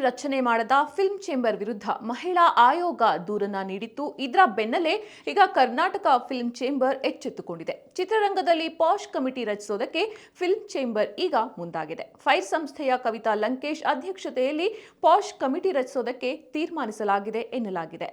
ರಚನೆ ಮಾಡದ film chamber ವಿರುದ್ಧ ಮಹಿಳಾ ಆಯೋಗ ದೂರನ್ನ ನೀಡಿತ್ತು. ಇದರ ಬೆನ್ನಲ್ಲೇ ಈಗ ಕರ್ನಾಟಕ ಫಿಲ್ಮ್ ಚೇಂಬರ್ ಎಚ್ಚೆತ್ತುಕೊಂಡಿದೆ. ಚಿತ್ರರಂಗದಲ್ಲಿ ಪಾಶ್ ಕಮಿಟಿ ರಚಿಸೋದಕ್ಕೆ ಫಿಲ್ಮ್ ಚೇಂಬರ್ ಈಗ ಮುಂದಾಗಿದೆ. ಫೈರ್ ಸಂಸ್ಥೆಯ ಕವಿತಾ ಲಂಕೇಶ್ ಅಧ್ಯಕ್ಷತೆಯಲ್ಲಿ ಪಾಶ್ ಕಮಿಟಿ ರಚಿಸೋದಕ್ಕೆ ತೀರ್ಮಾನಿಸಲಾಗಿದೆ ಎನ್ನಲಾಗಿದೆ.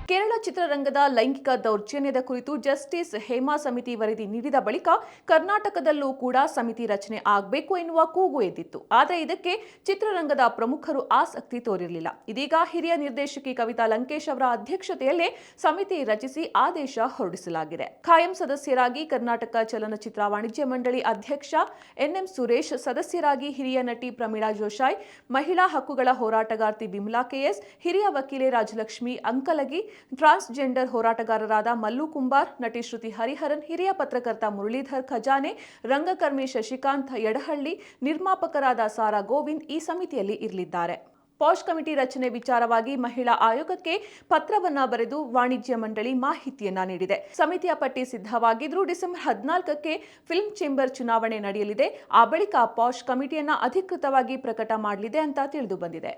ಕೇರಳ ಚಿತ್ರರಂಗದ ಲೈಂಗಿಕ ದೌರ್ಜನ್ಯದ ಕುರಿತು ಜಸ್ಟಿಸ್ ಹೇಮಾ ಸಮಿತಿ ವರದಿ ನೀಡಿದ ಬಳಿಕ ಕರ್ನಾಟಕದಲ್ಲೂ ಕೂಡ ಸಮಿತಿ ರಚನೆ ಆಗಬೇಕು ಎನ್ನುವ ಕೂಗು ಎದ್ದಿತ್ತು. ಆದರೆ ಇದಕ್ಕೆ ಚಿತ್ರರಂಗದ ಪ್ರಮುಖರು ಆಸಕ್ತಿ ತೋರಿರಲಿಲ್ಲ. ಇದೀಗ ಹಿರಿಯ ನಿರ್ದೇಶಕಿ ಕವಿತಾ ಲಂಕೇಶ್ ಅವರ ಅಧ್ಯಕ್ಷತೆಯಲ್ಲೇ ಸಮಿತಿ ರಚಿಸಿ ಆದೇಶ ಹೊರಡಿಸಲಾಗಿದೆ. ಖಾಯಂ ಸದಸ್ಯರಾಗಿ ಕರ್ನಾಟಕ ಚಲನಚಿತ್ರ ವಾಣಿಜ್ಯ ಮಂಡಳಿ ಅಧ್ಯಕ್ಷ ಎನ್ಎಂ ಸುರೇಶ್, ಸದಸ್ಯರಾಗಿ ಹಿರಿಯ ನಟಿ ಪ್ರಮೀಳಾ ಜೋಶಾಯ್, ಮಹಿಳಾ ಹಕ್ಕುಗಳ ಹೋರಾಟಗಾರ್ತಿ ಬಿಮಲಾ ಕೆಎಸ್, ಹಿರಿಯ ವಕೀಲೆ ರಾಜಲಕ್ಷ್ಮಿ ಅಂಕಲಗಿ, ಟ್ರಾನ್ಸ್ಜೆಂಡರ್ ಹೋರಾಟಗಾರರಾದ ಮಲ್ಲು ಕುಂಬಾರ್, ನಟಿ ಶ್ರುತಿ ಹರಿಹರನ್, ಹಿರಿಯ ಪತ್ರಕರ್ತ ಮುರಳೀಧರ್ ಖಜಾನೆ, ರಂಗಕರ್ಮಿ ಶಶಿಕಾಂತ್ ಯಡಹಳ್ಳಿ, ನಿರ್ಮಾಪಕರಾದ ಸಾರಾ ಗೋವಿಂದ್ ಈ ಸಮಿತಿಯಲ್ಲಿ ಇರಲಿದ್ದಾರೆ. ಪಾಶ್ ಕಮಿಟಿ ರಚನೆ ವಿಚಾರವಾಗಿ ಮಹಿಳಾ ಆಯೋಗಕ್ಕೆ ಪತ್ರವನ್ನ ಬರೆದು ವಾಣಿಜ್ಯ ಮಂಡಳಿ ಮಾಹಿತಿಯನ್ನ ನೀಡಿದೆ. ಸಮಿತಿಯ ಪಟ್ಟಿ ಸಿದ್ಧವಾಗಿದ್ರೂ ಡಿಸೆಂಬರ್ 14ಕ್ಕೆ ಫಿಲ್ಮ್ ಚೇಂಬರ್ ಚುನಾವಣೆ ನಡೆಯಲಿದೆ. ಆ ಬಳಿಕ ಪಾಶ್ ಕಮಿಟಿಯನ್ನ ಅಧಿಕೃತವಾಗಿ ಪ್ರಕಟ ಮಾಡಲಿದೆ ಅಂತ ತಿಳಿದು ಬಂದಿದೆ.